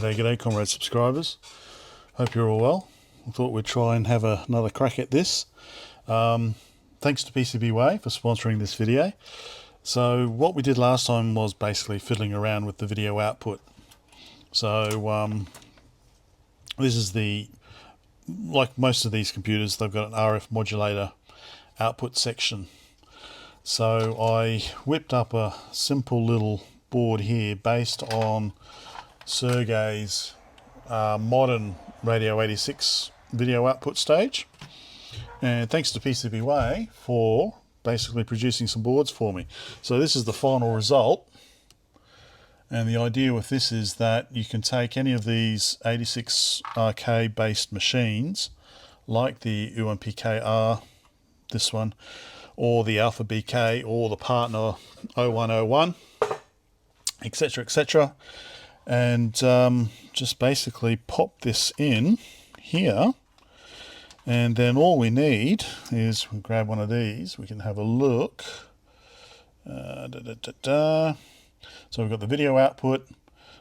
G'day comrade subscribers, hope you're all well. I thought we'd try and have another crack at this. Thanks to PCBWAY for sponsoring this video. So what we did last time was basically fiddling around with the video output. So this is like most of these computers, they've got an RF modulator output section. So I whipped up a simple little board here based on Sergey's modern Radio 86 video output stage, and thanks to PCBWAY for basically producing some boards for me. So this is the final result, and the idea with this is that you can take any of these 86RK based machines like the UMPK-R, this one, or the Alpha BK, or the Partner 0101, etc, etc, and just basically pop this in here, and then all we need is we'll grab one of these. We can have a look. So we've got the video output,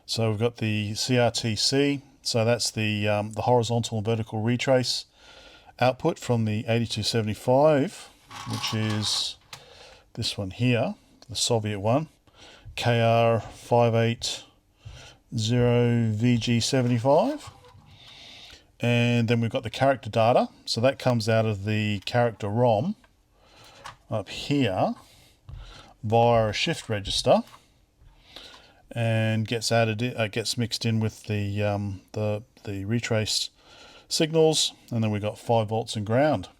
so we've got the CRTC, so that's the horizontal and vertical retrace output from the 8275, which is this one here, the Soviet one, КР565РУ5Д1 VG75, and then we've got the character data, so that comes out of the character ROM up here via a shift register and gets mixed in with the retrace signals, and then we've got 5 volts and ground,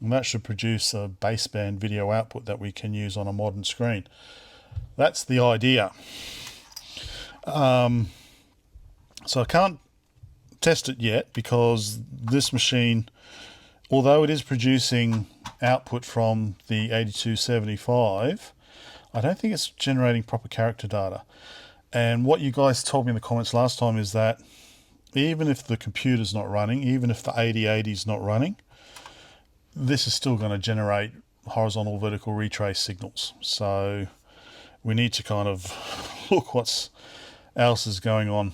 and that should produce a baseband video output that we can use on a modern screen. That's the idea. So I can't test it yet because this machine, although it is producing output from the 8275, I don't think it's generating proper character data. And what you guys told me in the comments last time is that even if the computer's not running, even if the 8080 is not running, this is still going to generate horizontal vertical retrace signals. So we need to kind of look what else is going on.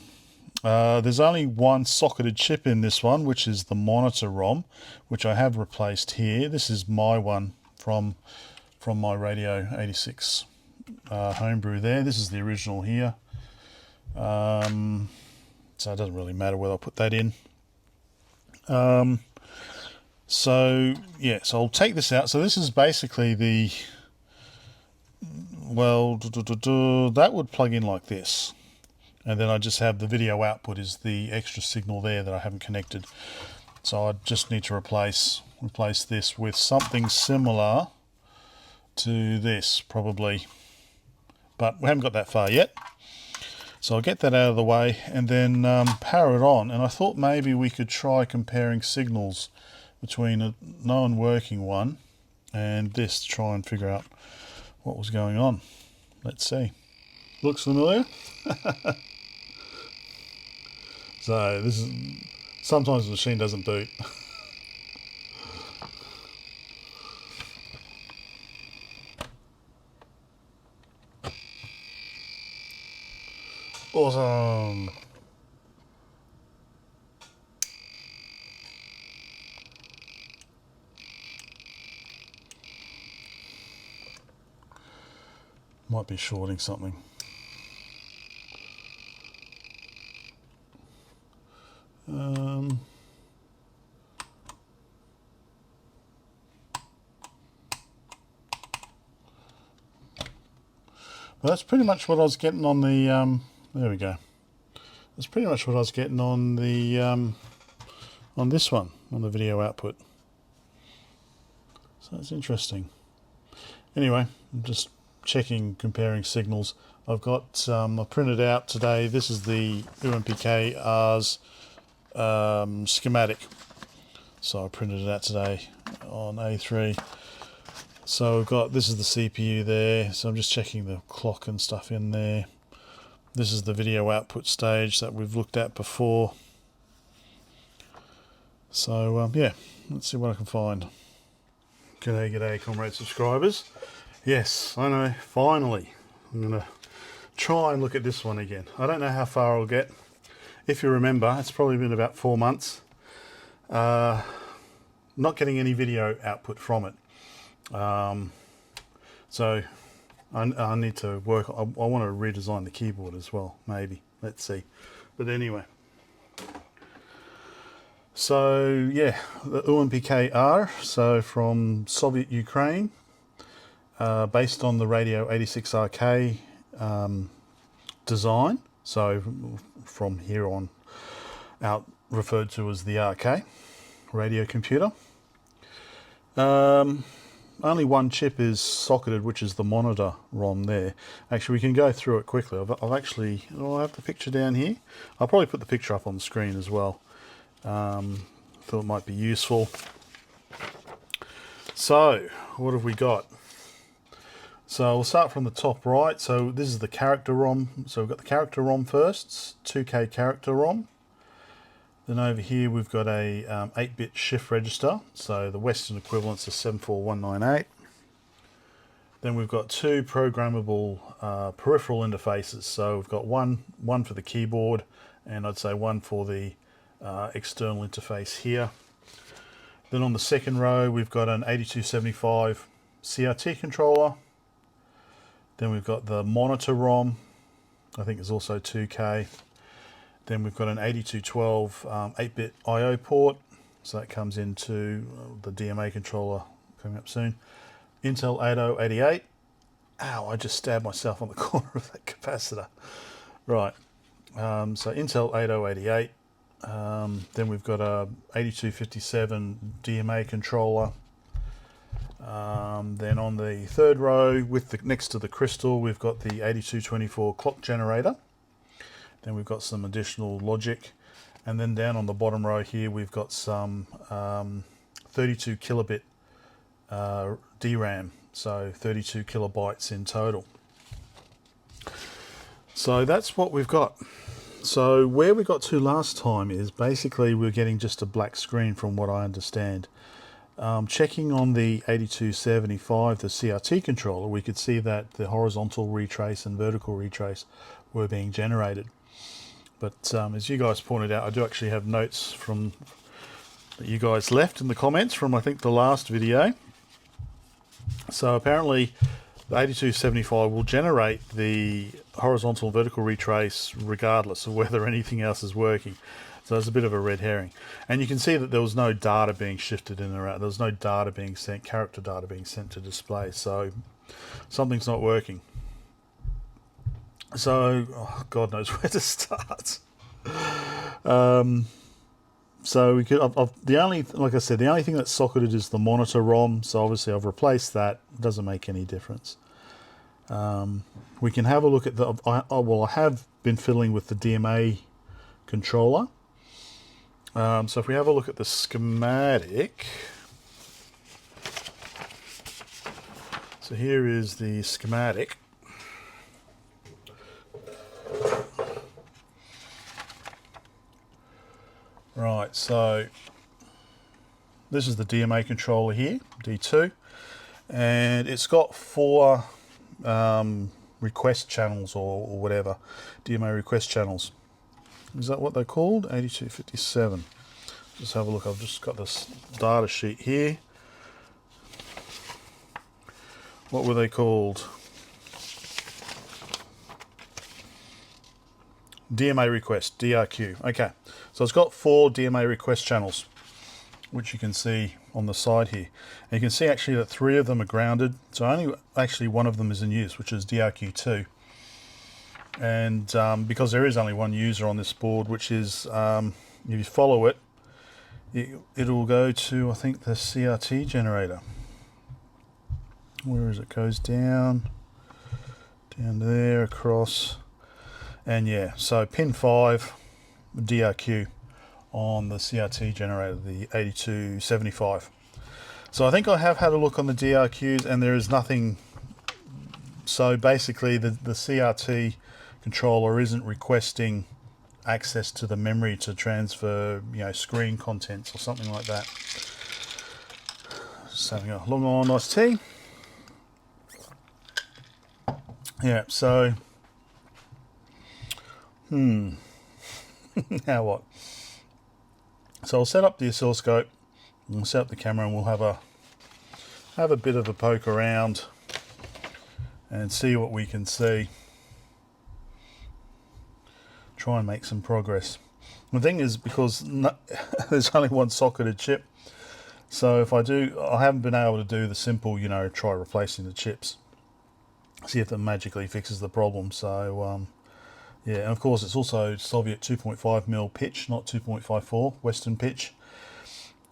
There's only one socketed chip in this one, which is the monitor ROM, which I have replaced here. This is my one from my Radio 86 homebrew there. This is the original here. So it doesn't really matter whether I put that in. So yeah, so I'll take this out. So this is basically the, well, that would plug in like this. And then I just have the video output is the extra signal there that I haven't connected. So I just need to replace this with something similar to this, probably. But we haven't got that far yet. So I'll get that out of the way and then power it on. And I thought maybe we could try comparing signals between a known working one and this to try and figure out what was going on. Let's see. Looks familiar? So this is, sometimes the machine doesn't boot. Awesome. Might be shorting something. Well, that's pretty much what I was getting on the, there we go. That's pretty much what I was getting on the, on this one, on the video output. So that's interesting. Anyway, I'm just checking, comparing signals. I've got, I printed out today, this is the UMPK-R's schematic. So I printed it out today on A3. So we've got, this is the CPU there, so I'm just checking the clock and stuff in there. This is the video output stage that we've looked at before. So yeah, let's see what I can find. G'day comrade subscribers. Yes, I know, finally I'm going to try and look at this one again. I don't know how far I'll get. if you remember, it's probably been about 4 months. Not getting any video output from it. So I need to work. I want to redesign the keyboard as well, maybe. Let's see. But anyway. So yeah, the UMPK-R, so from Soviet Ukraine, based on the Radio 86RK design. So from here on out, referred to as the RK radio computer. Only one chip is socketed, which is the monitor ROM there. Actually, we can go through it quickly. I'll have the picture down here. I'll probably put the picture up on the screen as well. Thought it might be useful. So, what have we got? So we'll start from the top right. So this is the character ROM. So we've got the character ROM first. It's 2K character ROM. Then over here we've got a 8-bit shift register. So the Western equivalent's a 74198. Then we've got two programmable peripheral interfaces. So we've got one for the keyboard, and I'd say one for the external interface here. Then on the second row we've got an 8275 CRT controller. Then we've got the monitor ROM, I think is also 2K. Then we've got an 8212 8-bit I/O port, so that comes into the DMA controller coming up soon. Intel 8088. Ow, I just stabbed myself on the corner of that capacitor. Right, so Intel 8088. Then we've got a 8257 DMA controller. Then on the third row, next to the crystal, we've got the 8224 clock generator. Then we've got some additional logic, and then down on the bottom row here we've got some 32 kilobit DRAM, so 32 kilobytes in total. So that's what we've got. So where we got to last time is basically we're getting just a black screen from what I understand. Checking on the 8275, the CRT controller, we could see that the horizontal retrace and vertical retrace were being generated. But as you guys pointed out, I do actually have notes that you guys left in the comments from, I think, the last video. So apparently the 8275 will generate the horizontal and vertical retrace regardless of whether anything else is working. So it's a bit of a red herring. And you can see that there was no data being shifted in or out. There was no data being sent, character data being sent to display. So something's not working. So, oh, God knows where to start. So we could, like I said, the only thing that's socketed is the monitor ROM. So obviously I've replaced that. It doesn't make any difference. We can have a look at the, I have been fiddling with the DMA controller. So if we have a look at the schematic, so here is the schematic. Right, so this is the DMA controller here, D2, and it's got 4 request channels or whatever, DMA request channels. Is that what they're called? 8257. Just have a look. I've just got this data sheet here. What were they called? DMA request, DRQ. Okay, so it's got 4 DMA request channels, which you can see on the side here. And you can see actually that 3 of them are grounded. So only actually one of them is in use, which is DRQ2. And because there is only one user on this board, which is, if you follow it, it'll go to, I think, the CRT generator. Where is it? Goes down there, across, and yeah, so pin 5, DRQ on the CRT generator, the 8275. So I think I have had a look on the DRQs, and there is nothing. So basically the CRT controller isn't requesting access to the memory to transfer, screen contents or something like that. Just having a long on iced tea. Yeah, so Now what? So I'll set up the oscilloscope, and we'll set up the camera, and we'll have a bit of a poke around and see what we can see. Try and make some progress. The thing is, because there's only one socketed chip, so if I haven't been able to do the simple, you know, try replacing the chips, see if that magically fixes the problem. So yeah, and of course it's also Soviet 2.5mm pitch, not 2.54 Western pitch.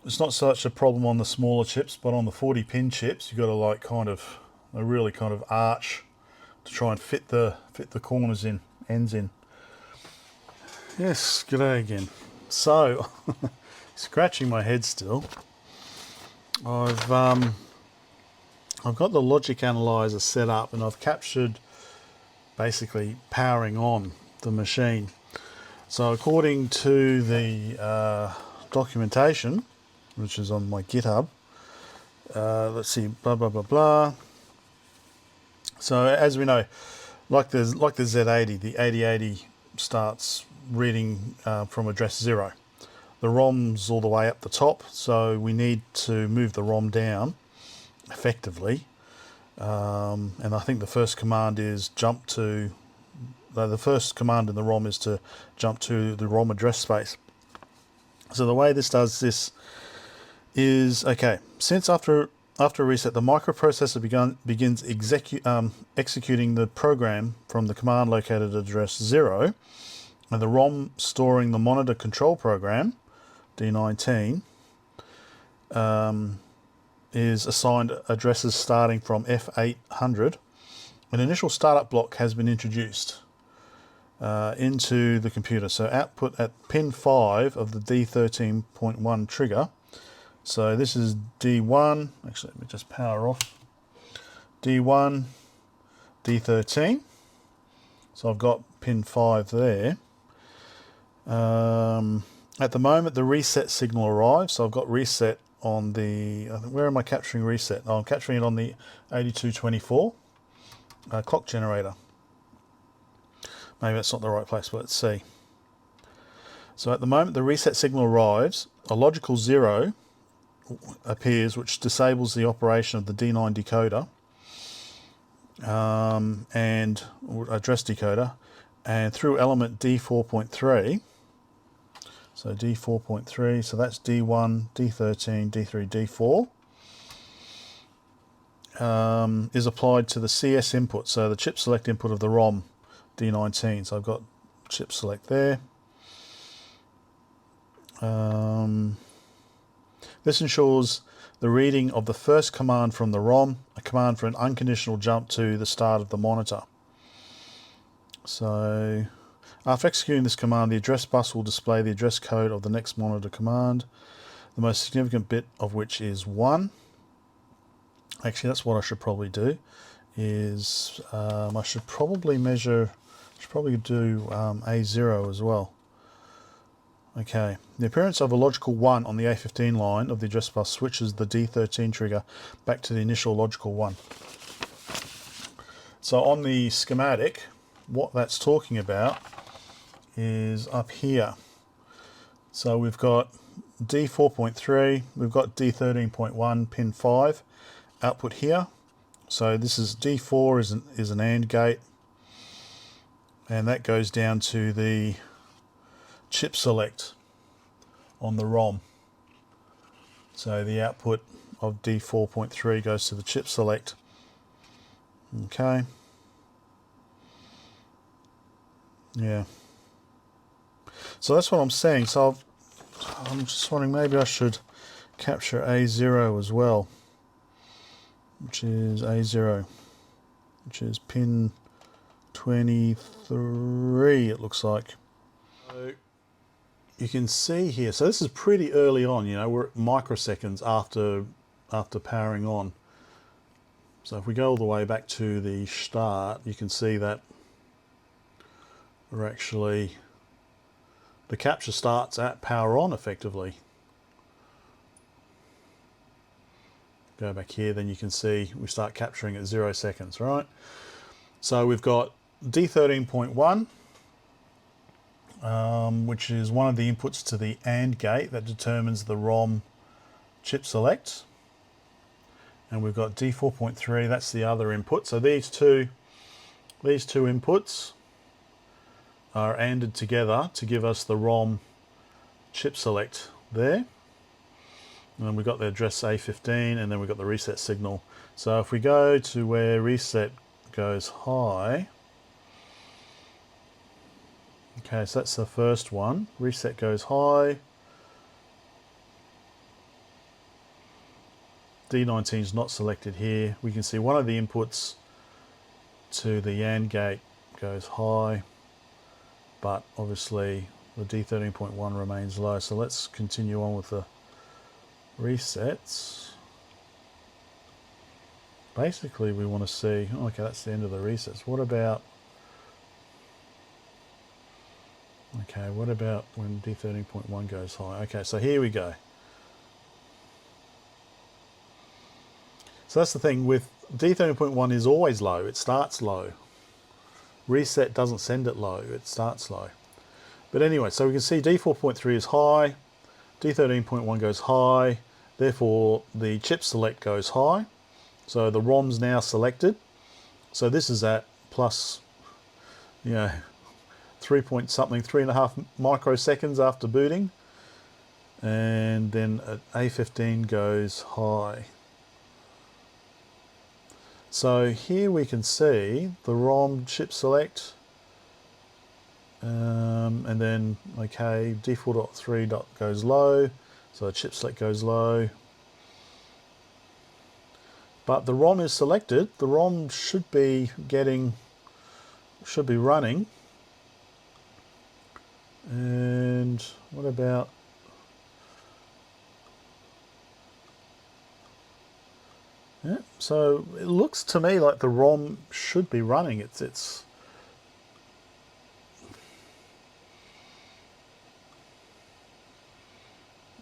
It's not such a problem on the smaller chips, but on the 40 pin chips, you've got to like really kind of arch to try and fit the corners in, ends in. Yes, g'day again. So, scratching my head still. I've got the logic analyzer set up, and I've captured basically powering on the machine. So according to the documentation, which is on my GitHub, let's see, blah blah blah blah. So as we know, like the Z80, the 8080 starts reading from address 0. The ROM's all the way up the top, so we need to move the ROM down effectively. And I think the first command is jump to, the first command in the ROM is to jump to the ROM address space. So the way this does this is, okay, since after reset, the microprocessor begins executing the program from the command located at address 0, and the ROM storing the monitor control program, D19, is assigned addresses starting from F800. An initial startup block has been introduced into the computer. So output at pin 5 of the D13.1 trigger. So this is D1, actually let me just power off. D1, D13. So I've got pin 5 there. At the moment the reset signal arrives, so I've got reset on the, where am I capturing reset? Oh, I'm capturing it on the 8224 clock generator. Maybe that's not the right place, but let's see. So at the moment the reset signal arrives, a logical 0 appears which disables the operation of the D9 decoder and address decoder, and through element D4.3, so D4.3, so that's D1, D13, D3, D4, is applied to the CS input, so the chip select input of the ROM, D19. So I've got chip select there. This ensures the reading of the first command from the ROM, a command for an unconditional jump to the start of the monitor. So after executing this command, the address bus will display the address code of the next monitor command, the most significant bit of which is 1. Actually, that's what I should probably do, is I should probably do A0 as well. Okay, the appearance of a logical 1 on the A15 line of the address bus switches the D13 trigger back to the initial logical 1. So on the schematic, what that's talking about is up here. So we've got D4.3, we've got D13.1 pin 5 output here. So this is D4 is an AND gate, and that goes down to the chip select on the ROM. So the output of D4.3 goes to the chip select. Okay. Yeah. So that's what I'm saying. So I'm just wondering, maybe I should capture A0 as well, which is A0, which is pin 23, it looks like. So you can see here, so this is pretty early on, you know, we're at microseconds after powering on. So if we go all the way back to the start, you can see that we're actually, the capture starts at power on effectively. Go back here, then you can see we start capturing at 0 seconds, right? So we've got D13.1 which is one of the inputs to the AND gate that determines the ROM chip select. And we've got D4.3, that's the other input. So these two inputs are ANDed together to give us the ROM chip select there. And then we've got the address A15, and then we've got the reset signal. So if we go to where reset goes high, okay, so that's the first one. Reset goes high. D19 is not selected here. We can see one of the inputs to the AND gate goes high, but obviously the D13.1 remains low. So let's continue on with the resets. Basically we want to see, okay, that's the end of the resets. What about when D13.1 goes high? Okay, so here we go. So that's the thing with D13.1 is always low. It starts low. Reset doesn't send it low. It starts low. But anyway, so we can see D4.3 is high. D13.1 goes high. Therefore, the chip select goes high. So the ROM's now selected. So this is at plus, 3.5 microseconds after booting. And then at A15 goes high. So here we can see the ROM chip select, and then D4.3 goes low, so the chip select goes low. But the ROM is selected. The ROM should be running. And what about? Yeah, so it looks to me like the ROM should be running. It's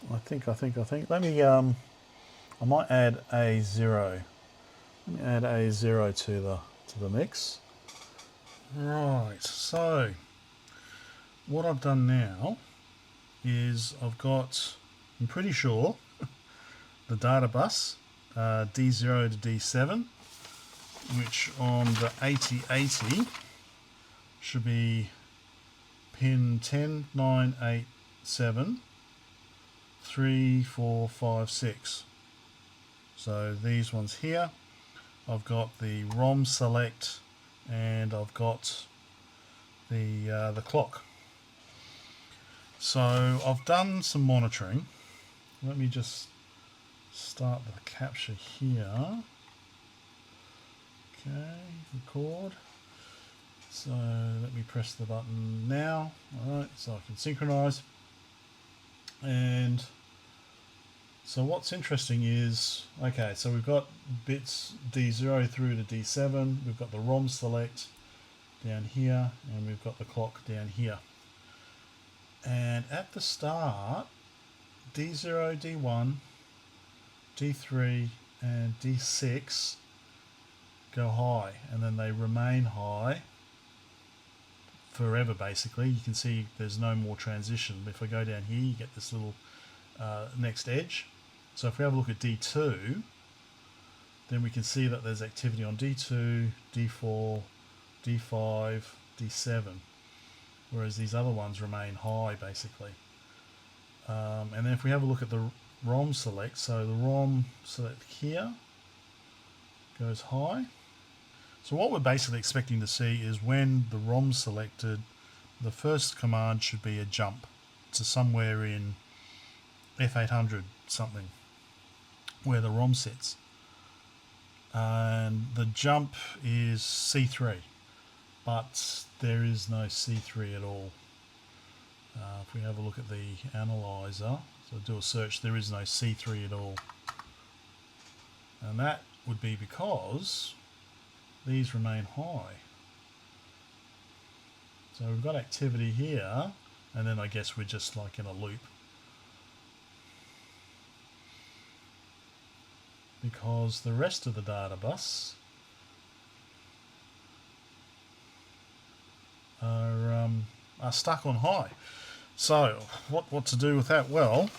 I think. Let me I might add A0. Let me add A0 to the mix. Right. So what I've done now is I'm pretty sure the data bus D0 to D7, which on the 8080 should be pin 10, 9, 8, 7, 3, 4, 5, 6. So these ones here, I've got the ROM select and I've got the clock. So I've done some monitoring. Let me just start the capture here. Okay, record. So let me press the button now. Alright, so I can synchronize. And so what's interesting is, okay, so we've got bits D0 through to D7. We've got the ROM select down here, and we've got the clock down here. And at the start, D0, D1, D3 and D6 go high, and then they remain high forever basically. You can see there's no more transition. If I go down here, you get this little next edge. So if we have a look at D2, then we can see that there's activity on D2, D4, D5, D7, whereas these other ones remain high basically. And then if we have a look at the ROM select, so the ROM select here goes high. So what we're basically expecting to see is when the ROM selected, the first command should be a jump to somewhere in F800 something where the ROM sits, and the jump is C3, but there is no C3 at all. If we have a look at the analyzer, so do a search, there is no C3 at all. And that would be because these remain high. So we've got activity here, and then I guess we're just like in a loop. Because the rest of the data bus are stuck on high. So what to do with that? Well,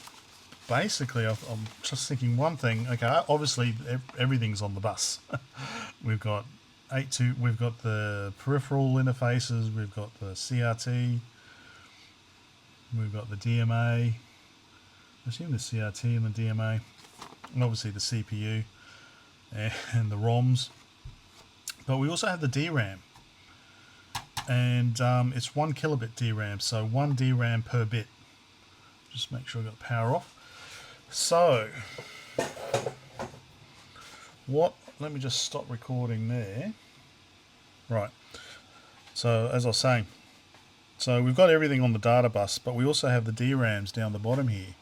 basically I'm just thinking one thing. Okay, obviously everything's on the bus. We've got we've got the peripheral interfaces, we've got the CRT, we've got the DMA, I assume the CRT and the DMA, and obviously the CPU and the ROMs. But we also have the DRAM, and it's 1 kilobit DRAM, so 1 DRAM per bit. Just make sure I've got the power off. So let me just stop recording there. Right, so as I was saying, so we've got everything on the data bus, but we also have the DRAMs down the bottom here,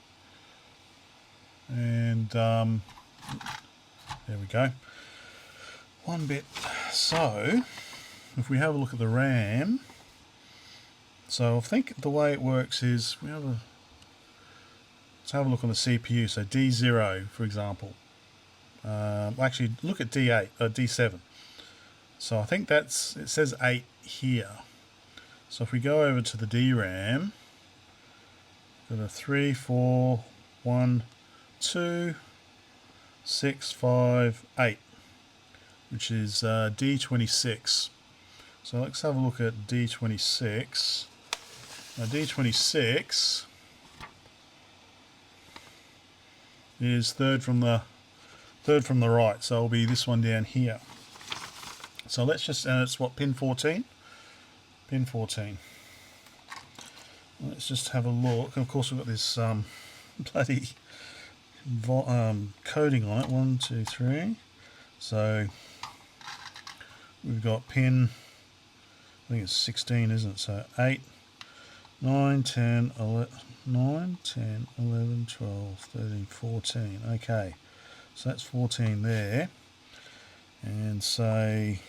and there we go, 1 bit. So if we have a look at the RAM, so I think the way it works is let's have a look on the CPU. So D0, for example. Actually, look at D8 or D7. So I think it says 8 here. So if we go over to the DRAM, got a 3, 4, 1, 2, 6, 5, 8, which is D26. So let's have a look at D26. Now D26 is third from the right, so it'll be this one down here. So let's just, and it's what, pin 14? Pin 14. Let's just have a look. And of course we've got this bloody coding on it. 1, 2, 3. So we've got pin, I think it's 16, isn't it? So 8, 9, 10, 11, 9, 10, 11, 12, 13, 14. Okay, so that's 14 there. And say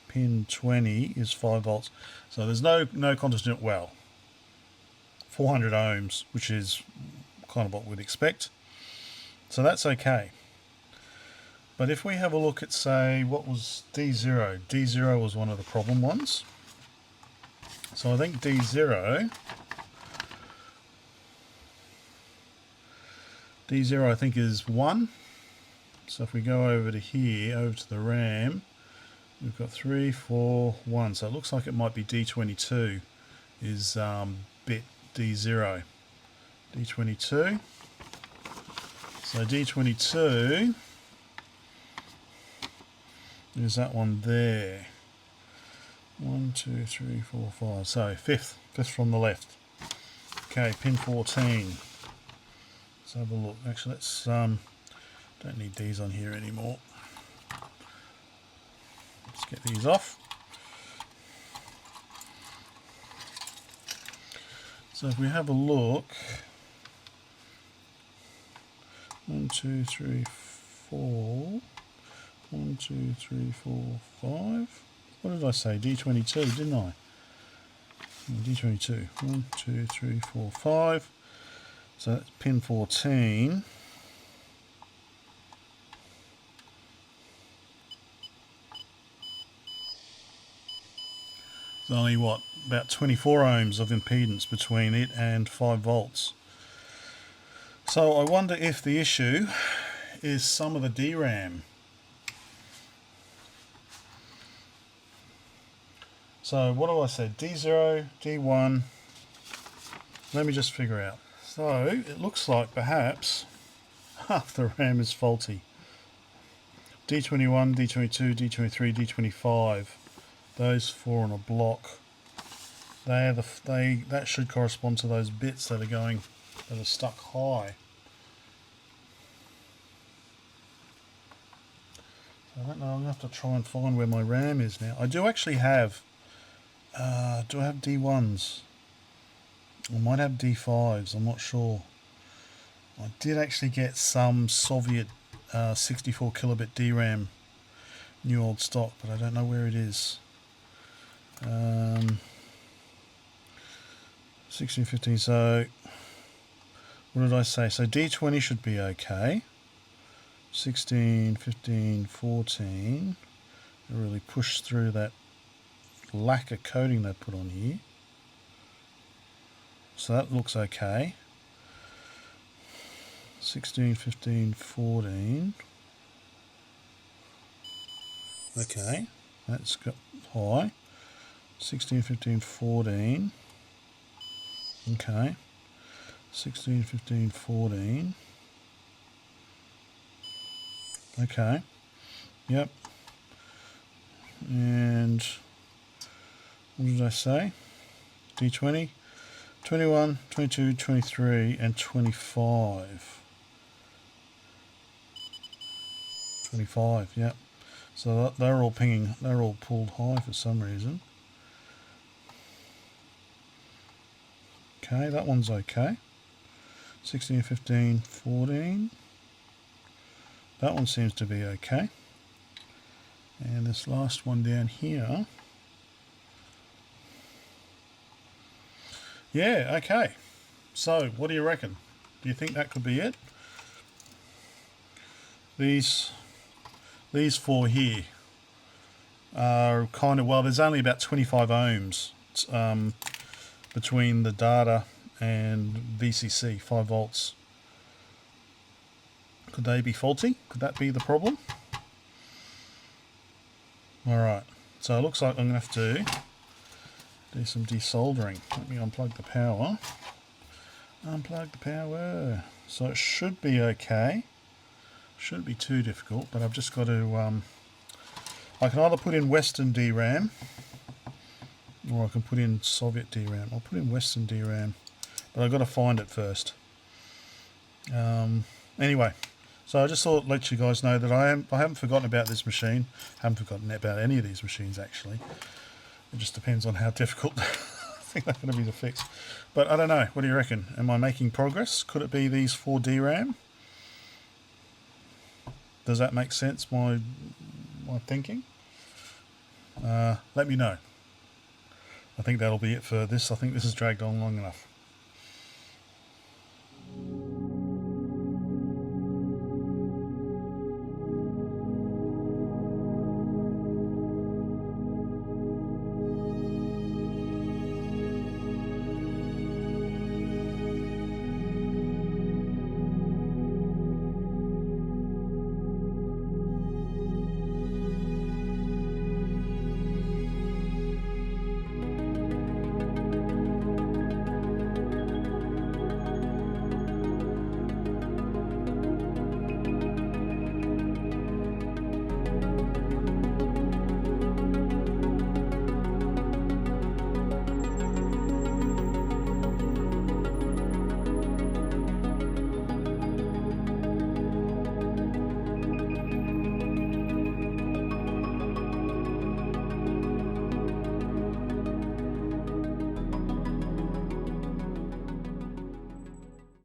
pin 20 is 5 volts. So there's no constant, well, 400 ohms, which is kind of what we'd expect. So that's okay. But if we have a look at, say, what was D0? D0 was one of the problem ones. So I think D0 I think is 1. So if we go over to here, over to the RAM, we've got 3, 4, 1. So it looks like it might be D22 is bit D0. D22. So D22 is that one there. 1, 2, 3, 4, 5. So fifth from the left. Okay, pin 14. Let's have a look. Actually, let's don't need these on here anymore. Let's get these off. So if we have a look, 1, 2, 3, 4. 1, 2, 3, 4, 5. What did I say? D22, didn't I? D22. 1, 2, 3, 4, 5. So that's pin 14. There's only what, about 24 ohms of impedance between it and 5 volts. So I wonder if the issue is some of the DRAM. So what do I say? D0, D1. Let me just figure out. So it looks like perhaps half the RAM is faulty. D21, D22, D23, D25. Those 4 on a block. That should correspond to those bits that are stuck high. I don't know. I'm gonna have to try and find where my RAM is now. I do actually have. Do I have D1s? I might have D5s. I'm not sure. I did actually get some Soviet 64 kilobit DRAM, new old stock, but I don't know where it is. 16, 15. So what did I say? So D20 should be okay. 16, 15, 14. I really pushed through that lacquer coating they put on here. So that looks okay. 16, 15, 14. Okay, that's got high. 16, 15, 14. Okay. 16, 15, 14. Okay. Yep. And what did I say? D20, 21, 22, 23, and 25. 25, yep. So they're all pinging, they're all pulled high for some reason. Okay, that one's okay. 16, 15, 14. That one seems to be okay. And this last one down here. Yeah, okay. So, what do you reckon? Do you think that could be it? These four here are kind of, well, there's only about 25 ohms between the data and VCC, 5 volts. Could they be faulty? Could that be the problem? Alright, so it looks like I'm going to have to do some desoldering. Let me unplug the power. Unplug the power. So it should be okay. Shouldn't be too difficult, but I've just got to... I can either put in Western DRAM or I can put in Soviet DRAM. I'll put in Western DRAM, but I've got to find it first. Anyway, so I just thought I'd let you guys know that I haven't forgotten about this machine. I haven't forgotten about any of these machines actually. It just depends on how difficult I think they're going to be to fix. But I don't know. What do you reckon? Am I making progress? Could it be these 4 DRAM? Does that make sense? My thinking? Let me know. I think that'll be it for this. I think this has dragged on long enough.